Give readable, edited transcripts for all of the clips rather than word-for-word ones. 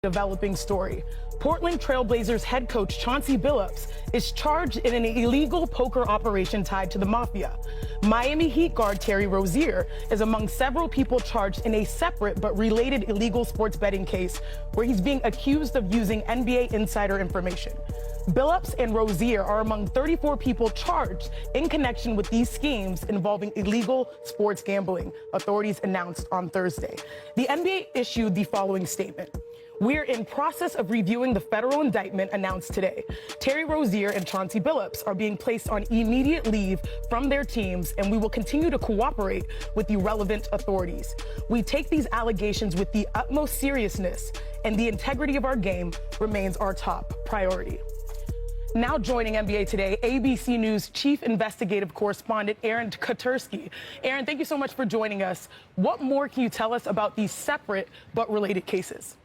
Developing story. Portland Trail Blazers head coach Chauncey Billups is charged in an illegal poker operation tied to the mafia. Miami Heat guard Terry Rozier is among several people charged in a separate but related illegal sports betting case where he's being accused of using NBA insider information. Billups and Rozier are among 34 people charged in connection with these schemes involving illegal sports gambling, authorities announced on Thursday. The NBA issued the following statement. We're in process of reviewing the federal indictment announced today. Terry Rozier and Chauncey Billups are being placed on immediate leave from their teams, and we will continue to cooperate with the relevant authorities. We take these allegations with the utmost seriousness, and the integrity of our game remains our top priority. Now joining NBA Today, ABC News Chief Investigative Correspondent Aaron Katersky. Aaron, thank you so much for joining us. What more can you tell us about these separate but related cases?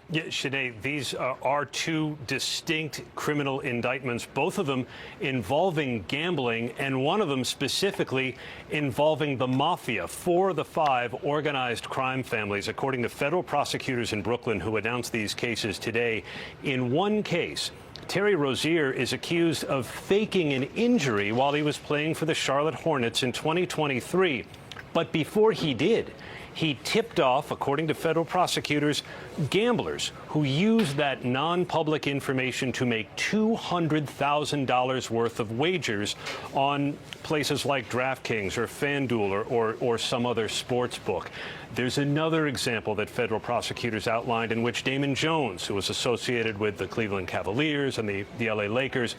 Yeah, Sinead, these are two distinct criminal indictments, both of them involving gambling, and one of them specifically involving the mafia, 4 of the 5 organized crime families, according to federal prosecutors in Brooklyn who announced these cases today. In one case, Terry Rozier is accused of faking an injury while he was playing for the Charlotte Hornets in 2023. But before he did, he tipped off, according to federal prosecutors, gamblers who used that non-public information to make $200,000 worth of wagers on places like DraftKings or FanDuel or some other sports book. There's another example that federal prosecutors outlined in which Damon Jones, who was associated with the Cleveland Cavaliers and the LA Lakers,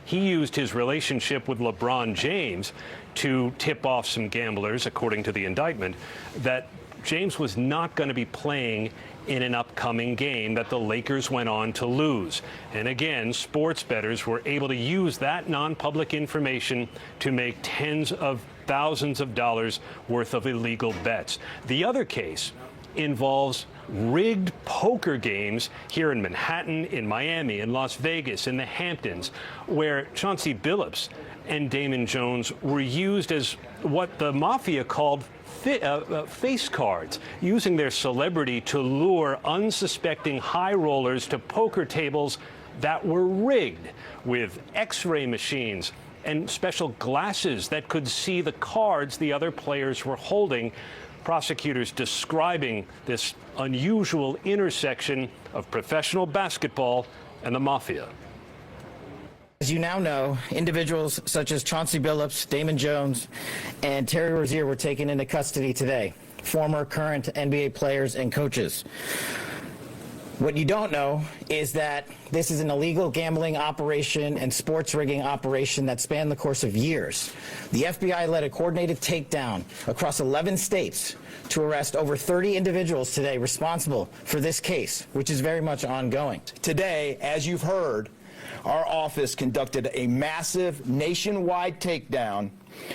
he used his relationship with LeBron James to tip off some gamblers, according to the indictment, that James was not going to be playing in an upcoming game that the Lakers went on to lose. And again, sports bettors were able to use that non-public information to make tens of thousands of dollars worth of illegal bets. The other case involves rigged poker games here in Manhattan, in Miami, in Las Vegas, in the Hamptons, where Chauncey Billups and Damon Jones were used as what the mafia called face cards, using their celebrity to lure unsuspecting high rollers to poker tables that were rigged with X-ray machines and special glasses that could see the cards the other players were holding. Prosecutors describing this unusual intersection of professional basketball and the mafia. As you now know, individuals such as Chauncey Billups, Damon Jones, and Terry Rozier were taken into custody today, former, current NBA players and coaches. What you don't know is that this is an illegal gambling operation and sports rigging operation that spanned the course of years. The FBI led a coordinated takedown across 11 states to arrest over 30 individuals today responsible for this case, which is very much ongoing. Today, as you've heard, our office conducted a massive nationwide takedown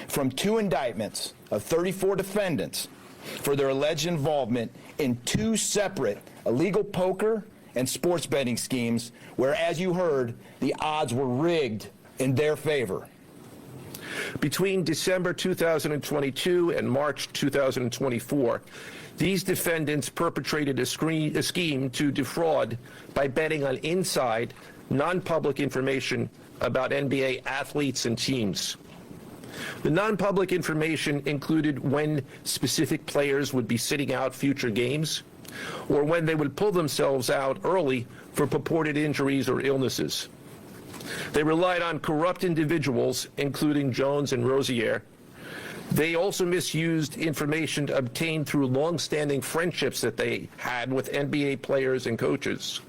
from 2 indictments of 34 defendants for their alleged involvement in 2 separate illegal poker and sports betting schemes where, as you heard, the odds were rigged in their favor. Between December 2022 and March 2024, these defendants perpetrated a scheme to defraud by betting on inside, non-public information about NBA athletes and teams. The non-public information included when specific players would be sitting out future games, or when they would pull themselves out early for purported injuries or illnesses. They relied on corrupt individuals, including Jones and Rozier. They also misused information obtained through long-standing friendships that they had with NBA players and coaches.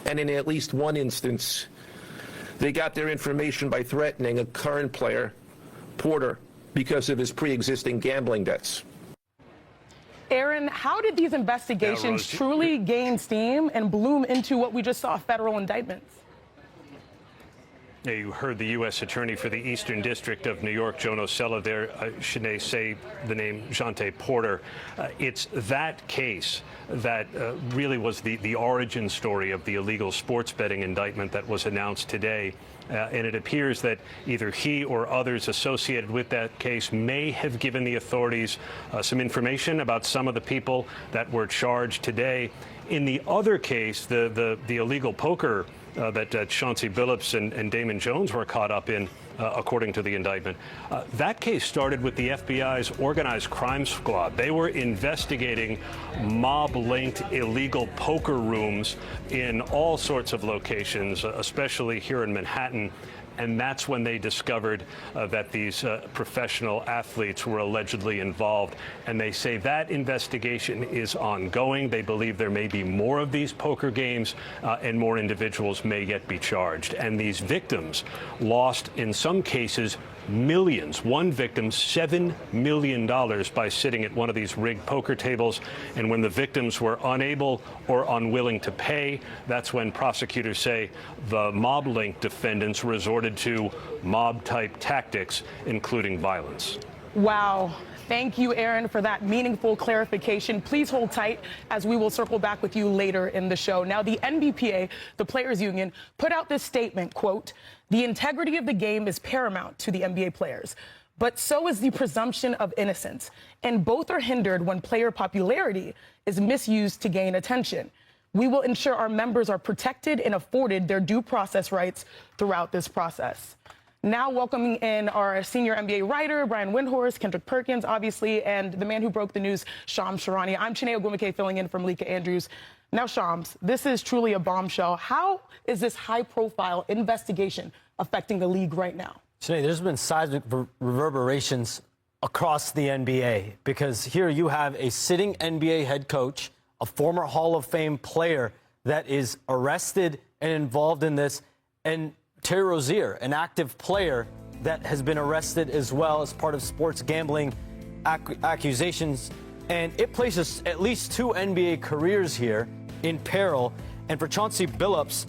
And in at least one instance, they got their information by threatening a current player, Porter, because of his pre-existing gambling debts. Aaron, how did these investigations truly gain steam and bloom into what we just saw, federal indictments? Yeah, you heard the U.S. Attorney for the Eastern District of New York, Joan Osella, there, Sinead, say the name Jontay Porter. It's that case that really was the origin story of the illegal sports betting indictment that was announced today. And it appears that either he or others associated with that case may have given the authorities some information about some of the people that were charged today. In the other case, the illegal poker that Chauncey Billups and Damon Jones were caught up in, according to the indictment, that case started with the FBI's organized crime squad. They were investigating mob-linked illegal poker rooms in all sorts of locations, especially here in Manhattan. And that's when they discovered that these professional athletes were allegedly involved. And they say that investigation is ongoing. They believe there may be more of these poker games and more individuals may yet be charged. And these victims lost, in some cases, millions. One victim, $7 million by sitting at one of these rigged poker tables. And when the victims were unable or unwilling to pay, that's when prosecutors say the mob-linked defendants resorted to mob-type tactics, including violence. Wow. Thank you, Aaron, for that meaningful clarification. Please hold tight as we will circle back with you later in the show. Now, the NBPA, the Players Union, put out this statement, quote, "The integrity of the game is paramount to the NBA players, but so is the presumption of innocence, and both are hindered when player popularity is misused to gain attention. We will ensure our members are protected and afforded their due process rights throughout this process." Now welcoming in our senior NBA writer, Brian Windhorst, Kendrick Perkins, obviously, and the man who broke the news, Shams Charania. I'm Chiney Ogwumike filling in for Malika Andrews. Now, Shams, this is truly a bombshell. How is this high-profile investigation affecting the league right now? Chiney, there's been seismic reverberations across the NBA because here you have a sitting NBA head coach, a former Hall of Fame player that is arrested and involved in this, and Terry Rozier, an active player that has been arrested as well as part of sports gambling accusations. And it places at least two NBA careers here in peril. And for Chauncey Billups,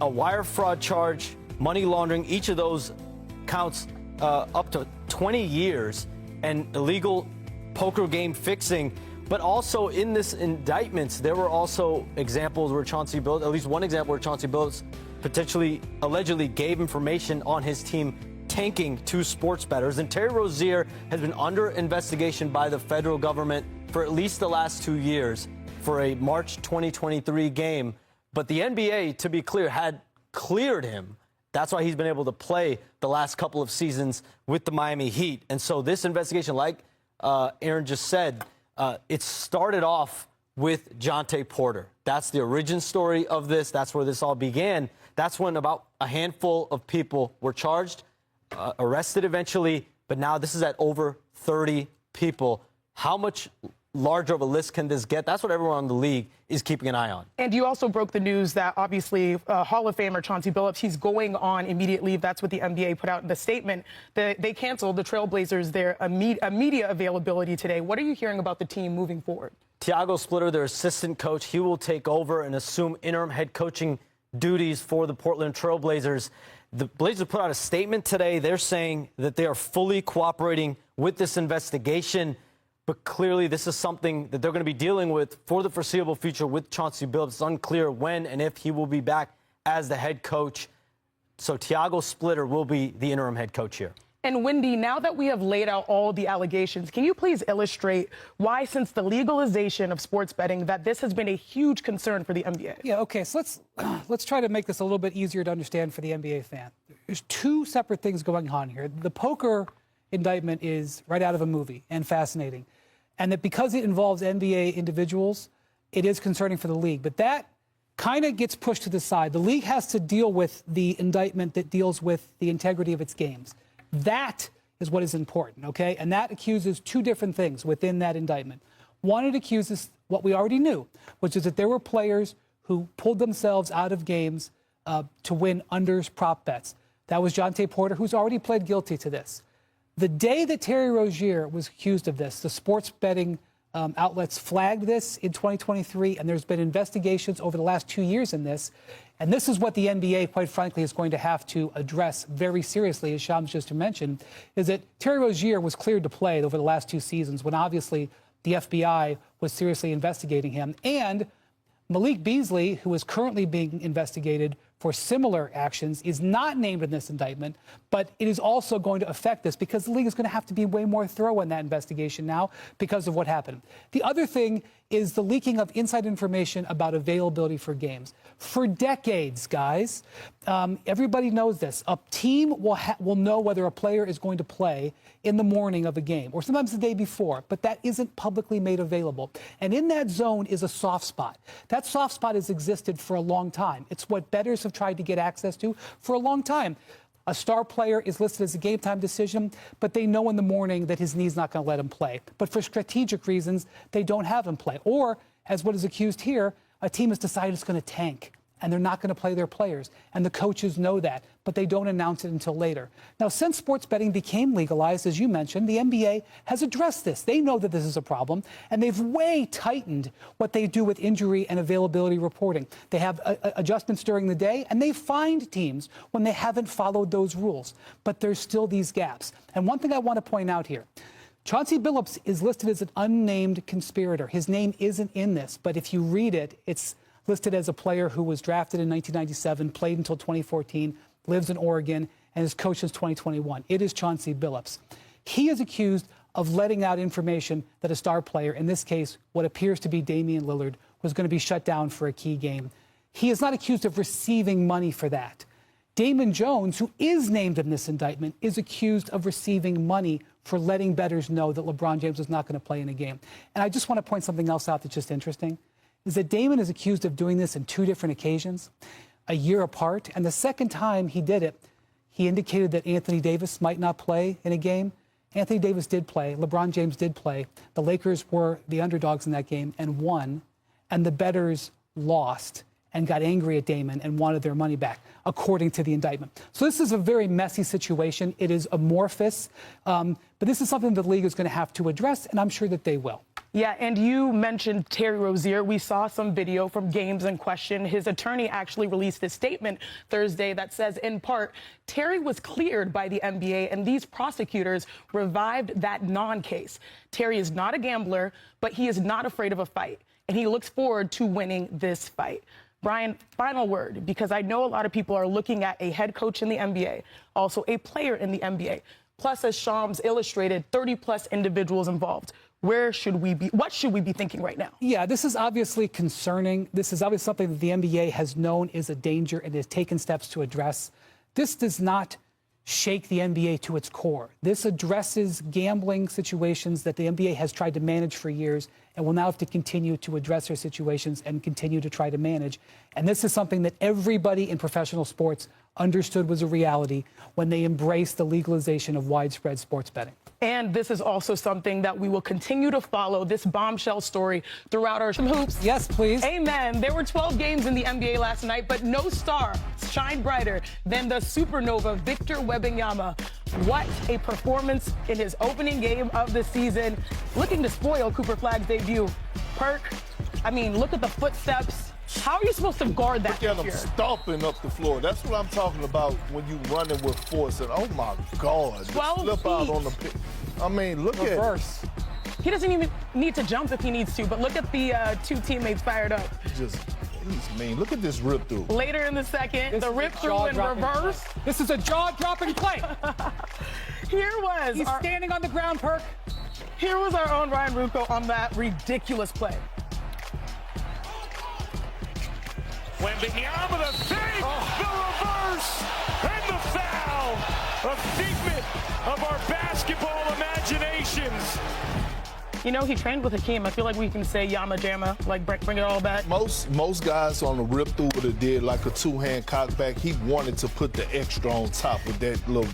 a wire fraud charge, money laundering, each of those counts up to 20 years, and illegal poker game fixing. But also in this indictments, there were also examples where Chauncey Billups, at least one example where Chauncey Billups potentially, allegedly gave information on his team tanking two sports bettors. And Terry Rozier has been under investigation by the federal government for at least the last 2 years for a March 2023 game. But the NBA, to be clear, had cleared him. That's why he's been able to play the last couple of seasons with the Miami Heat. And so this investigation, like Aaron just said, it started off with Jontay Porter. That's the origin story of this. That's where this all began. That's when about a handful of people were charged, arrested eventually, but now this is at over 30 people. How much larger of a list can this get? That's what everyone in the league is keeping an eye on. And you also broke the news that obviously Hall of Famer Chauncey Billups, he's going on immediate leave. That's what the NBA put out in the statement. They canceled the Trailblazers their media availability today. What are you hearing about the team moving forward? Tiago Splitter, their assistant coach, he will take over and assume interim head coaching duties for the Portland Trailblazers. The Blazers put out a statement today. They're saying that they are fully cooperating with this investigation, but clearly this is something that they're going to be dealing with for the foreseeable future with Chauncey Billups. It's unclear when and if he will be back as the head coach. So Tiago Splitter will be the interim head coach here. And Wendy, now that we have laid out all the allegations, can you please illustrate why, since the legalization of sports betting, that this has been a huge concern for the NBA? Yeah, okay, so let's try to make this a little bit easier to understand for the NBA fan. There's two separate things going on here. The poker indictment is right out of a movie and fascinating. And that because it involves NBA individuals, it is concerning for the league. But that kind of gets pushed to the side. The league has to deal with the indictment that deals with the integrity of its games. That is what is important, okay? And that accuses two different things within that indictment. One, it accuses what we already knew, which is that there were players who pulled themselves out of games to win unders prop bets. That was Jontay Porter, who's already pled guilty to this. The day that Terry Rozier was accused of this, the sports betting outlets flagged this in 2023, and there's been investigations over the last 2 years in this. And this is what the NBA, quite frankly, is going to have to address very seriously, as Shams just mentioned, is that Terry Rozier was cleared to play over the last 2 seasons when obviously the FBI was seriously investigating him. And Malik Beasley, who is currently being investigated for similar actions is not named in this indictment, but it is also going to affect this because the league is going to have to be way more thorough in that investigation now because of what happened. The other thing is the leaking of inside information about availability for games. For decades, guys, everybody knows this. A team will know whether a player is going to play in the morning of a game or sometimes the day before, but that isn't publicly made available. And in that zone is a soft spot. That soft spot has existed for a long time. It's what bettors have tried to get access to for a long time. A star player is listed as a game time decision, but they know in the morning that his knee's not going to let him play. But for strategic reasons, they don't have him play. Or, as what is accused here, a team has decided it's going to tank and they're not going to play their players. And the coaches know that, but they don't announce it until later. Now, since sports betting became legalized, as you mentioned, the NBA has addressed this. They know that this is a problem, and they've way tightened what they do with injury and availability reporting. They have adjustments during the day, and they find teams when they haven't followed those rules. But there's still these gaps. And one thing I want to point out here, Chauncey Billups is listed as an unnamed conspirator. His name isn't in this, but if you read it, it's listed as a player who was drafted in 1997, played until 2014, lives in Oregon, and is coached since 2021. It is Chauncey Billups. He is accused of letting out information that a star player, in this case, what appears to be Damian Lillard, was going to be shut down for a key game. He is not accused of receiving money for that. Damon Jones, who is named in this indictment, is accused of receiving money for letting bettors know that LeBron James was not going to play in a game. And I just want to point something else out that's just interesting, is that Damon is accused of doing this in 2 different occasions, a year apart. And the second time he did it, he indicated that Anthony Davis might not play in a game. Anthony Davis did play. LeBron James did play. The Lakers were the underdogs in that game and won. And the bettors lost and got angry at Damon and wanted their money back, according to the indictment. So this is a very messy situation. It is amorphous. But this is something the league is going to have to address, and I'm sure that they will. Yeah, and you mentioned Terry Rozier. We saw some video from games in question. His attorney actually released a statement Thursday that says, in part, Terry was cleared by the NBA, and these prosecutors revived that non-case. Terry is not a gambler, but he is not afraid of a fight, and he looks forward to winning this fight. Brian, final word, because I know a lot of people are looking at a head coach in the NBA, also a player in the NBA, plus, as Shams illustrated, 30-plus individuals involved. Where should we be? What should we be thinking right now? Yeah, this is obviously concerning. This is obviously something that the NBA has known is a danger and has taken steps to address. This does not shake the NBA to its core. This addresses gambling situations that the NBA has tried to manage for years and will now have to continue to address their situations and continue to try to manage. And this is something that everybody in professional sports understood was a reality when they embraced the legalization of widespread sports betting. And this is also something that we will continue to follow, this bombshell story, throughout our hoops. Yes, please. Amen. There were 12 games in the NBA last night, but no star shined brighter than the supernova Victor Wembanyama. What a performance in his opening game of the season. Looking to spoil Cooper Flagg's debut. Perk, I mean, look at the footsteps. How are you supposed to guard that? Look at him stomping up the floor. That's what I'm talking about when you running with force. And oh my God, 12 slip feet. out on the pit. I mean, look Reverse. He doesn't even need to jump if he needs to, but look at the 2 teammates fired up. He's mean. Look at this rip through. Later in the second, the rip through in reverse. This is a jaw-dropping play. He's standing on the ground, Perk. Here was our own Ryan Rucco on that ridiculous play. Wembanyama, the save, the reverse, and the foul. A figment of our basketball imaginations. You know, he trained with Hakeem. I feel like we can say Yama Jamma, like bring it all back. Most guys on the rip through would have did like a 2-hand cockback. He wanted to put the extra on top with that little,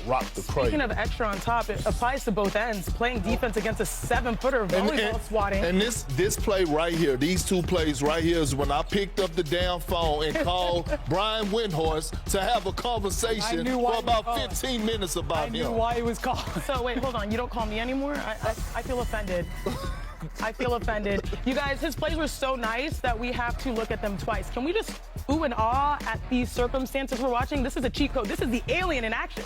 rock the crate. Speaking of extra on top, it applies to both ends. Playing defense against a 7-footer volleyball swatting. And this play right here, these 2 plays right here is when I picked up the damn phone and called Brian Windhorst to have a conversation for about 15 minutes about him. I knew why he was called. So wait, hold on. You don't call me anymore? I feel offended. I feel offended. You guys, his plays were so nice that we have to look at them twice. Can we just ooh and ah at these circumstances we're watching? This is a cheat code. This is the alien in action.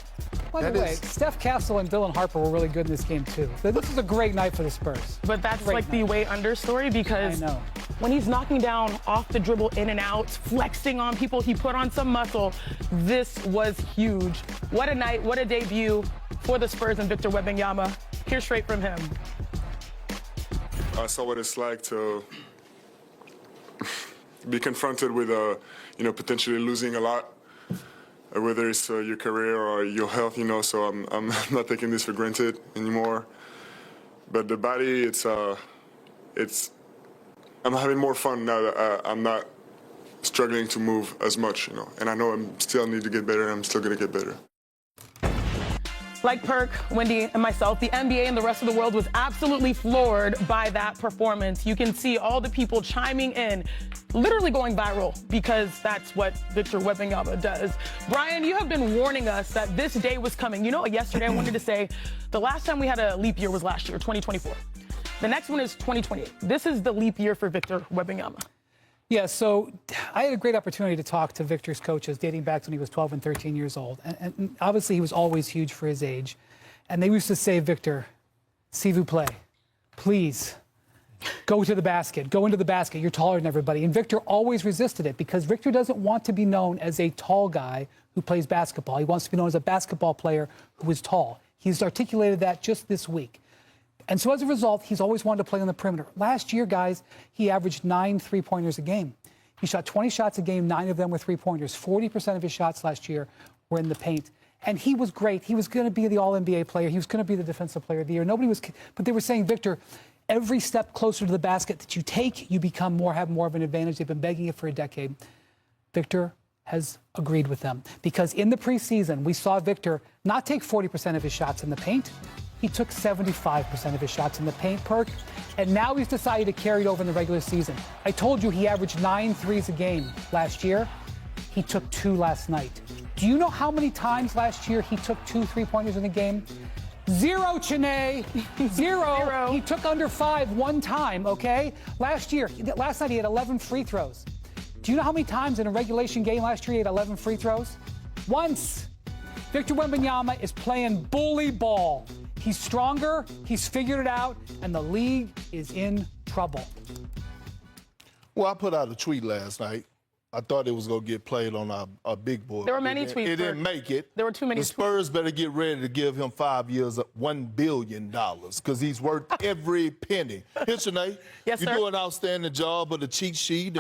By the way, Steph Castle and Dylan Harper were really good in this game, too. This is a great night for the Spurs. But that's like the way under story because I know. when he's knocking down off the dribble in and out, flexing on people, he put on some muscle. This was huge. What a night, what a debut for the Spurs and Victor Wembanyama. Hear straight from him. I saw what it's like to be confronted with, potentially losing a lot, whether it's your career or your health, so I'm not taking this for granted anymore. But the body, I'm having more fun now that I'm not struggling to move as much, and I know I still need to get better, and I'm still going to get better. Like Perk, Wendy, and myself, the NBA and the rest of the world was absolutely floored by that performance. You can see all the people chiming in, literally going viral, because that's what Victor Wembanyama does. Brian, you have been warning us that this day was coming. Yesterday I wanted to say the last time we had a leap year was last year, 2024. The next one is 2028. This is the leap year for Victor Wembanyama. Yeah, so I had a great opportunity to talk to Victor's coaches dating back to when he was 12 and 13 years old. And obviously he was always huge for his age. And they used to say, Victor, s'il vous plaît, please go to the basket, go into the basket. You're taller than everybody. And Victor always resisted it because Victor doesn't want to be known as a tall guy who plays basketball. He wants to be known as a basketball player who is tall. He's articulated that just this week. And so as a result, he's always wanted to play on the perimeter. Last year, guys, he averaged 9 3-pointers a game. He shot 20 shots a game, 9 of them were 3-pointers. 40% of his shots last year were in the paint. And he was great. He was going to be the All-NBA player. He was going to be the Defensive Player of the Year. But they were saying, Victor, every step closer to the basket that you take, you have more of an advantage. They've been begging it for a decade. Victor has agreed with them because in the preseason, we saw Victor not take 40% of his shots in the paint. He took 75% of his shots in the paint, Perk, and now he's decided to carry it over in the regular season. I told you he averaged 9 threes a game last year. He took 2 last night. Do you know how many times last year he took 2 3-pointers in a game? 0, Chene. 0. He took under 5 one time, okay? Last night he had 11 free throws. Do you know how many times in a regulation game last year he had 11 free throws? Once. Victor Wembanyama is playing bully ball. He's stronger, he's figured it out, and the league is in trouble. Well, I put out a tweet last night. I thought it was going to get played on our big board. There were many tweets. It didn't make it. There were too many. The Spurs better get ready to give him 5 years, $1 billion, because he's worth every penny. Here, Sinead, yes, you sir. do an outstanding job of the cheat sheet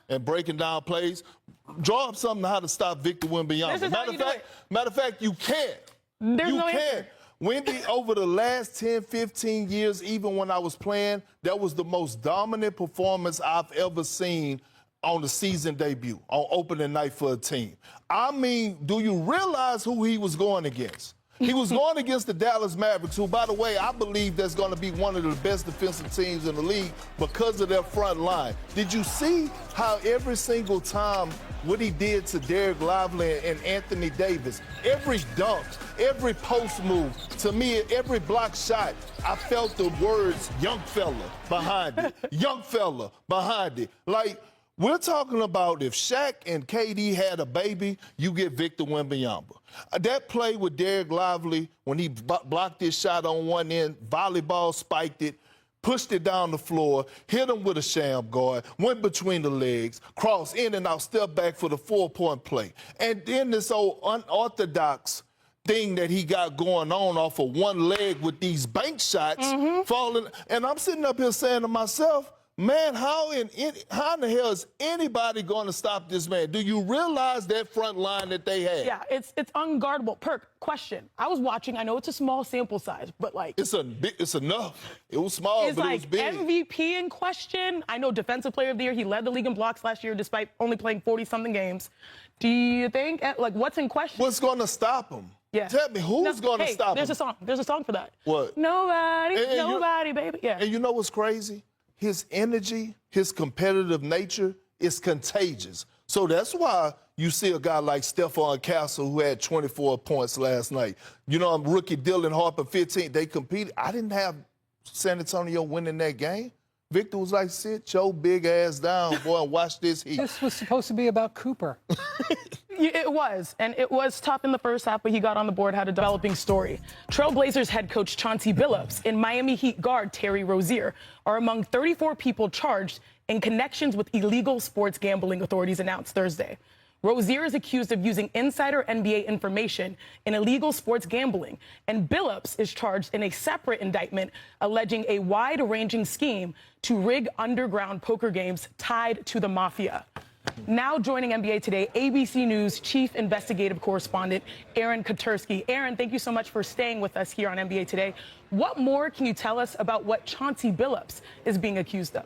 and breaking down plays. Draw up something how to stop Victor Wembanyama. Matter of fact, you can't. There's no answer. Wendy, over the last 10, 15 years, even when I was playing, that was the most dominant performance I've ever seen on the season debut, on opening night for a team. I mean, do you realize who he was going against? He was going against the Dallas Mavericks, who, by the way, I believe that's going to be one of the best defensive teams in the league because of their front line. Did you see how every single time what he did to Derek Lively and Anthony Davis, every dunk, every post move, to me, every block shot, I felt the words young fella behind it, young fella behind it. Like, we're talking about if Shaq and KD had a baby, you get Victor Wembanyama. That play with Derek Lively, when he blocked his shot on one end, volleyball spiked it, pushed it down the floor, hit him with a sham guard, went between the legs, crossed in and out, step back for the 4-point play. And then this old unorthodox thing that he got going on off of one leg with these bank shots falling. And I'm sitting up here saying to myself, man, how in the hell is anybody going to stop this man? Do you realize that front line that they had? Yeah, it's unguardable. Perk, question. I was watching. I know it's a small sample size, but like it's enough. It was small, but it was big. MVP in question. I know Defensive Player of the Year. He led the league in blocks last year, despite only playing 40-something games. Do you think what's in question? What's going to stop him? Yeah. Tell me who's going to stop him? There's a song. There's a song for that. What? Nobody, baby. Yeah. And you know what's crazy? His energy, his competitive nature is contagious. So that's why you see a guy like Stephon Castle who had 24 points last night. You know, rookie Dylan Harper, 15. They competed. I didn't have San Antonio winning that game. Victor was like, sit your big ass down, boy, and watch this heat. This was supposed to be about Cooper. It was, and it was tough in the first half, but he got on the board, had a developing story. Trailblazers head coach Chauncey Billups and Miami Heat guard Terry Rozier are among 34 people charged in connections with illegal sports gambling, authorities announced Thursday. Rozier is accused of using insider NBA information in illegal sports gambling, and Billups is charged in a separate indictment alleging a wide-ranging scheme to rig underground poker games tied to the mafia. Now joining NBA Today, ABC News Chief Investigative Correspondent Aaron Katersky. Aaron, thank you so much for staying with us here on NBA Today. What more can you tell us about what Chauncey Billups is being accused of?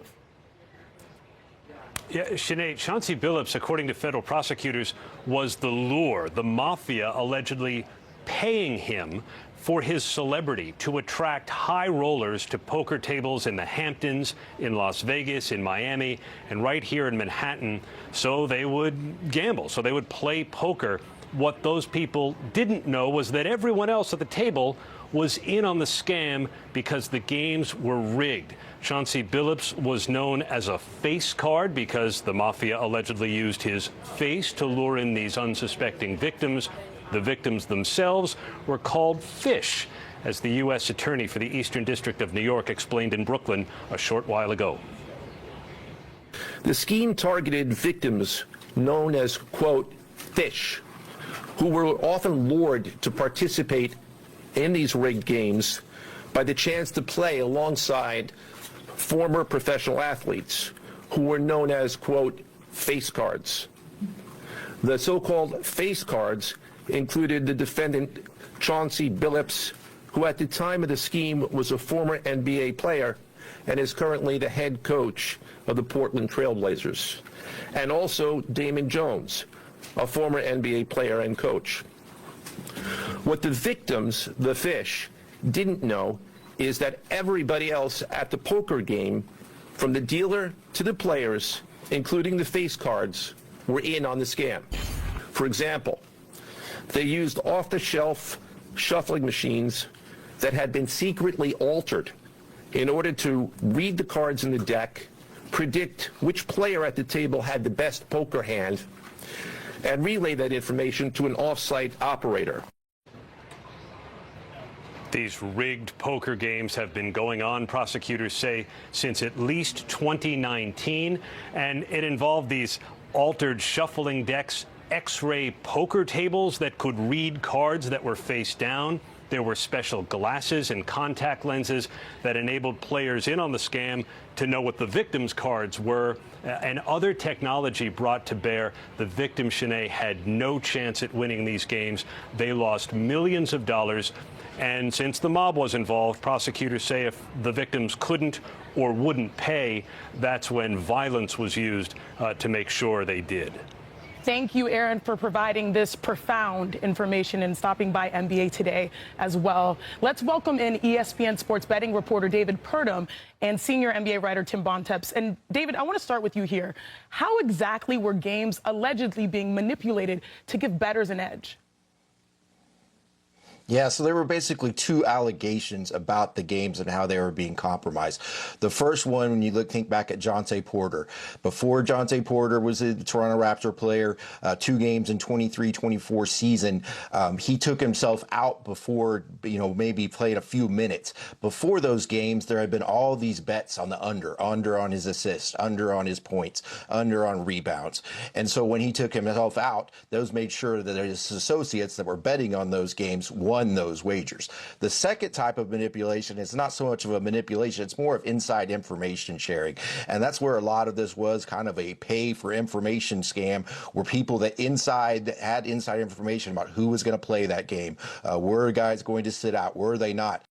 Yeah, Sinead, Chauncey Billups, according to federal prosecutors, was the lure, the mafia allegedly paying him for his celebrity to attract high rollers to poker tables in the Hamptons, in Las Vegas, in Miami, and right here in Manhattan, so they would gamble, so they would play poker. What those people didn't know was that everyone else at the table was in on the scam because the games were rigged. Chauncey Billups was known as a face card because the mafia allegedly used his face to lure in these unsuspecting victims. The victims themselves were called fish, as the U.S. Attorney for the Eastern District of New York explained in Brooklyn a short while ago. The scheme targeted victims known as, quote, fish, who were often lured to participate in these rigged games by the chance to play alongside former professional athletes who were known as, quote, face cards. The so-called face cards included the defendant Chauncey Billups, who at the time of the scheme was a former NBA player and is currently the head coach of the Portland Trail Blazers, and also Damon Jones, a former NBA player and coach. What the victims, the fish, didn't know is that everybody else at the poker game, from the dealer to the players, including the face cards, were in on the scam. For example, they used off-the-shelf shuffling machines that had been secretly altered in order to read the cards in the deck, predict which player at the table had the best poker hand, and relay that information to an off-site operator. These rigged poker games have been going on, prosecutors say, since at least 2019, and it involved these altered shuffling decks, X-ray poker tables that could read cards that were face down. There were special glasses and contact lenses that enabled players in on the scam to know what the victims' cards were, and other technology brought to bear. The victim, Shanae, had no chance at winning these games. They lost millions of dollars. And since the mob was involved, prosecutors say if the victims couldn't or wouldn't pay, that's when violence was used to make sure they did. Thank you, Aaron, for providing this profound information and stopping by NBA Today as well. Let's welcome in ESPN sports betting reporter David Purdom and senior NBA writer Tim Bontemps. And David, I want to start with you here. How exactly were games allegedly being manipulated to give bettors an edge? Yeah, so there were basically two allegations about the games and how they were being compromised. The first one, when you think back at Jontay Porter. Before Jontay Porter was a Toronto Raptor player, 2 games in 23-24 season, he took himself out before, maybe played a few minutes. Before those games, there had been all these bets on the under on his assists, under on his points, under on rebounds. And so when he took himself out, those made sure that his associates that were betting on those games won those wagers. The second type of manipulation is not so much of a manipulation, it's more of inside information sharing. And that's where a lot of this was kind of a pay for information scam, where people that had inside information about who was going to play that game. Were guys going to sit out? Were they not?